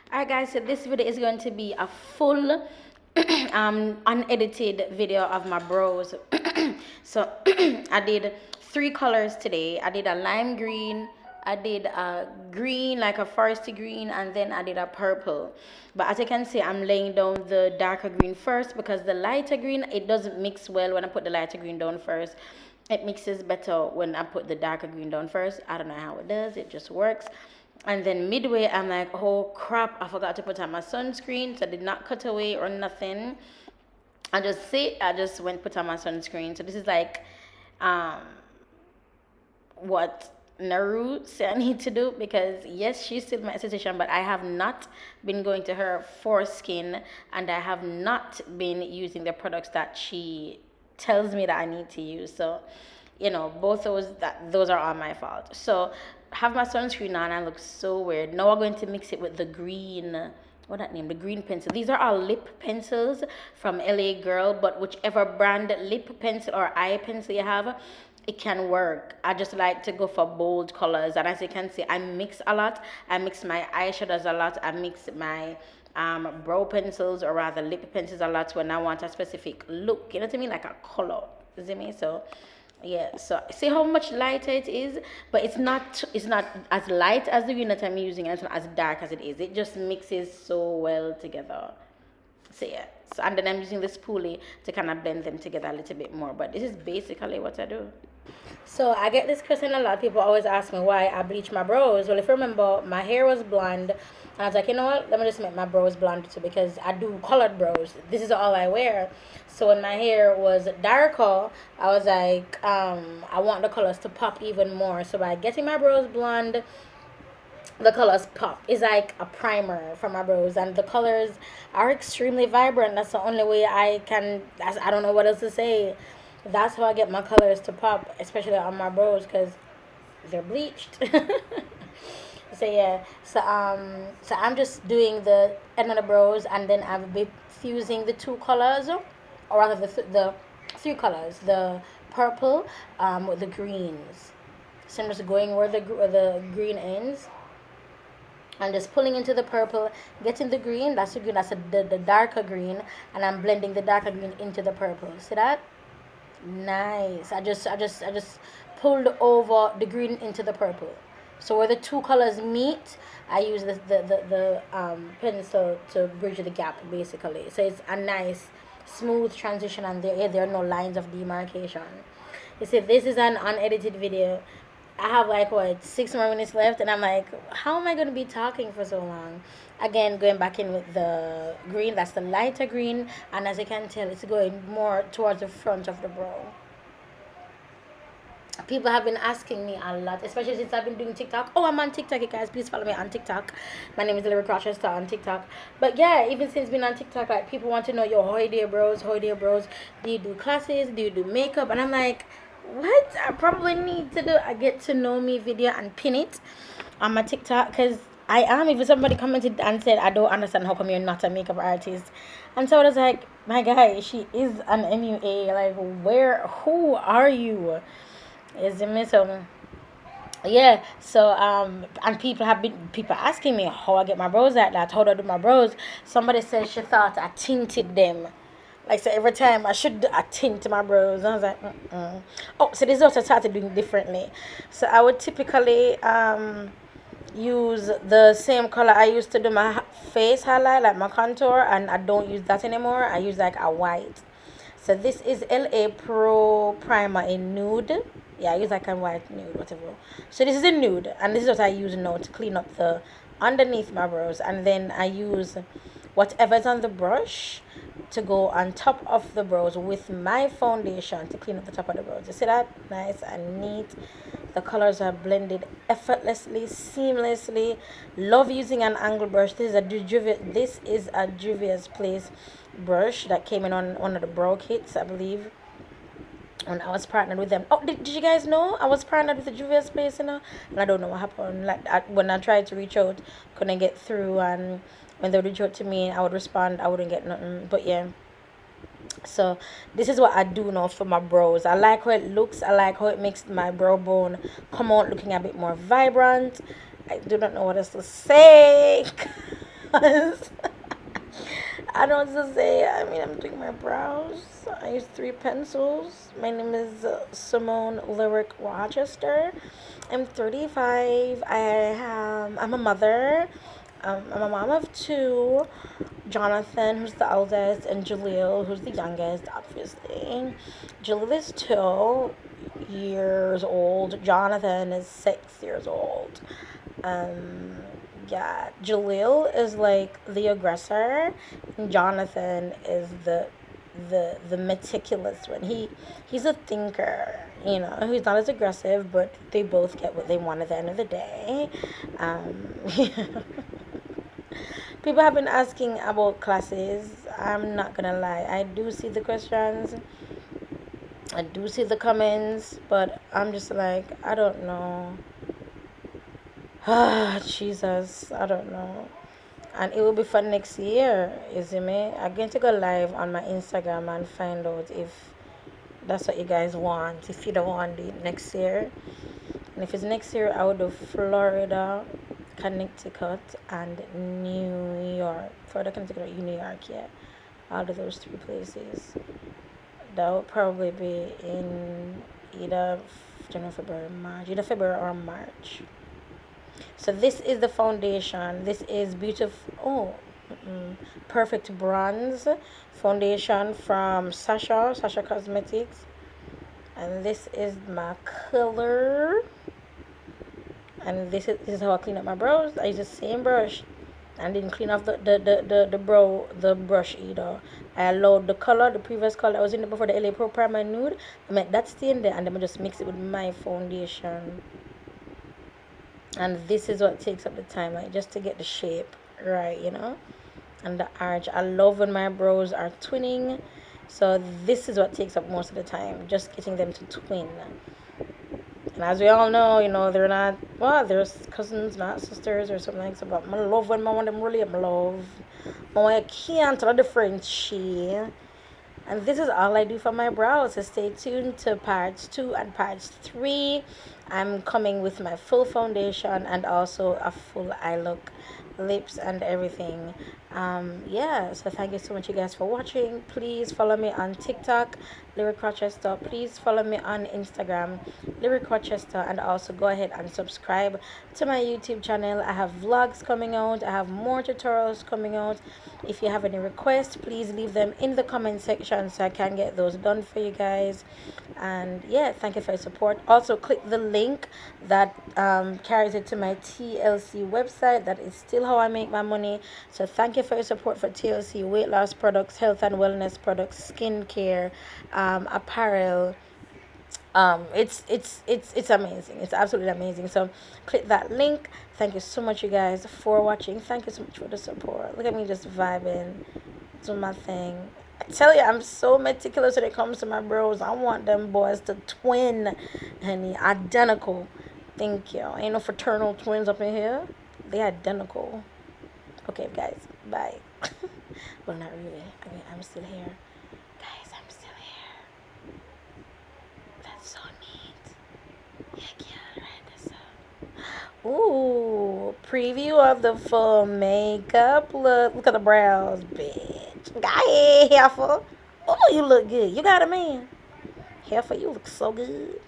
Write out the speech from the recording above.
Alright guys, so this video is going to be a full unedited video of my brows. So I did 3 colors today. I did a lime green, I did a green, like a foresty green, and then I did a purple. But as you can see, I'm laying down the darker green first because the lighter green, it doesn't mix well when I put the lighter green down first. It mixes better when I put the darker green down first. I don't know how it does, it just works. And then midway, I'm like, oh crap, I forgot to put on my sunscreen. So I did not cut away or nothing. I just went put on my sunscreen. So this is like what Naru said I need to do, because yes, she's still my esthetician, but I have not been going to her for skin, and I have not been using the products that she tells me that I need to use. So both those are all my fault. So have my sunscreen on, I look so weird. Now I'm going to mix it with the green, what that name, the green pencil. These are all lip pencils from LA Girl, but whichever brand lip pencil or eye pencil you have, it can work. I just like to go for bold colors, and as you can see, I mix a lot. I mix my eyeshadows a lot. I mix my brow pencils, or rather lip pencils, a lot when I want a specific look, you know what I mean, like a color, you see me? So yeah, so see how much lighter it is, but it's not as light as the green that I'm using, and it's not as dark as it is. It just mixes so well together. So yeah, so and then I'm using the spoolie to kind of blend them together a little bit more, but this is basically what I do. So I get this question a lot. People always ask me why I bleach my brows. Well, if you remember, my hair was blonde, and I was like, you know what? Let me just make my brows blonde too, because I do colored brows. This is all I wear. So when my hair was darker, I was like, I want the colors to pop even more. So by getting my brows blonde, the colors pop. It's like a primer for my brows, and the colors are extremely vibrant. That's the only way I can. I don't know what else to say. That's how I get my colors to pop, especially on my brows, because they're bleached. So yeah, so I'm just doing the end of the brows, and then I'll be fusing the 2 colors, or rather the 3 colors, the purple with the greens. So I'm just going where the green ends, and just pulling into the purple, getting the green. That's the green. That's the darker green, and I'm blending the darker green into the purple. See that? Nice. I just pulled over the green into the purple. So where the 2 colors meet, I use the pencil to bridge the gap, basically. So it's a nice smooth transition, and there are no lines of demarcation. You see, this is an unedited video. I have like 6 more minutes left, and I'm like, how am I going to be talking for so long? Again, going back in with the green, that's the lighter green, and as you can tell, it's going more towards the front of the brow. People have been asking me a lot, especially since I've been doing TikTok. Oh, I'm on TikTok, you guys. Please follow me on TikTok. My name is LyricRochester on TikTok. But yeah, even since being on TikTok, like, people want to know, yo, how you do your brows? How you do your brows? Do you do classes? Do you do makeup? And I'm like, what? I probably need to do a get to know me video and pin it on my TikTok, because I am. If somebody commented and said, I don't understand how come you're not a makeup artist. And so I was like, my guy, she is an MUA. Like, who are you? Is it me? So yeah, so and people asking me how I get my brows like that, how do I do my brows. Somebody said she thought I tinted them. Like, so every time I should tint my brows. I was like, oh, so this is what I started doing differently. So I would typically use the same color I used to do my face highlight, like my contour, and I don't use that anymore. I use like a white. So this is LA Pro Primer in nude. Yeah, I use like a white nude, whatever. So this is a nude, and this is what I use now to clean up the underneath my brows. And then I use whatever's on the brush to go on top of the brows with my foundation to clean up the top of the brows. You see that? Nice and neat. The colors are blended effortlessly, seamlessly. Love using an angle brush. This is a Juvia's Place brush that came in on one of the brow kits, I believe, when I was partnered with them. Oh, did you guys know I was partnered with the Juvia's Place, and I don't know what happened. When I tried to reach out, couldn't get through, and when they would reach out to me, I would respond, I wouldn't get nothing. But yeah, so this is what I do now for my brows. I like how it looks. I like how it makes my brow bone come out looking a bit more vibrant. I do not know what else to say. because I don't know what to say. I mean, I'm doing my brows. I use three pencils. My name is Simone Lyric Rochester. I'm 35. I'm a mother. I'm a mom of two. Jonathan, who's the eldest, and Jaleel, who's the youngest, obviously. Jaleel is 2 years old. Jonathan is 6 years old. Um, yeah, Jaleel is like the aggressor, and Jonathan is the meticulous one. He's a thinker, He's not as aggressive, but they both get what they want at the end of the day. People have been asking about classes. I'm not gonna lie. I do see the questions. I do see the comments, but I'm just like, I don't know. Ah, Jesus, I don't know. And it will be for next year, you see me? I'm going to go live on my Instagram and find out if that's what you guys want. If you don't want it next year. And if it's next year, I would do Florida, Connecticut, and New York. Florida, Connecticut, New York, yeah. Out of those three places. That would probably be in either January, February, March. Either February or March. So this is the foundation. This is beautiful. Oh, perfect bronze foundation from Sasha Cosmetics. And this is my color. And this is how I clean up my brows. I use the same brush and didn't clean off the brush either. I allowed the previous color that was in it before, the LA Pro Primer Nude. I made that stay in there, and then I just mix it with my foundation. And this is what takes up the time, like just to get the shape right, and the arch. I love when my brows are twinning, so this is what takes up most of the time, just getting them to twin. And as we all know, they're not, well, they're cousins, not sisters or something like that. But I love when I want them really up, love. I can't tell the difference, And this is all I do for my brows. So stay tuned to parts 2 and parts 3. I'm coming with my full foundation and also a full eye look, lips and everything. Yeah, so thank you so much, you guys, for watching. Please follow me on TikTok, LyricRochester. Please follow me on Instagram, LyricRochester, and also go ahead and subscribe to my YouTube channel. I have vlogs coming out. I have more tutorials coming out. If you have any requests, please leave them in the comment section so I can get those done for you guys. And yeah, thank you for your support. Also, click the link that carries it to my TLC website. That is still how I make my money. So thank you for your support for TLC weight loss products, health and wellness products, skincare, apparel. It's amazing. It's absolutely amazing. So click that link. Thank you so much, you guys, for watching. Thank you so much for the support. Look at me just vibing, doing my thing. I tell you, I'm so meticulous when it comes to my brows. I want them boys to twin, honey, identical. Thank you. Ain't no fraternal twins up in here. They identical. Okay, guys, bye. Well, not really. I mean, I'm still here. Guys, I'm still here. That's so neat. Yeah, yeah, right, that's so. Ooh, preview of the full makeup look. Look at the brows, bitch. Guy, heifer. Oh, you look good. You got a man. Heifer, you look so good.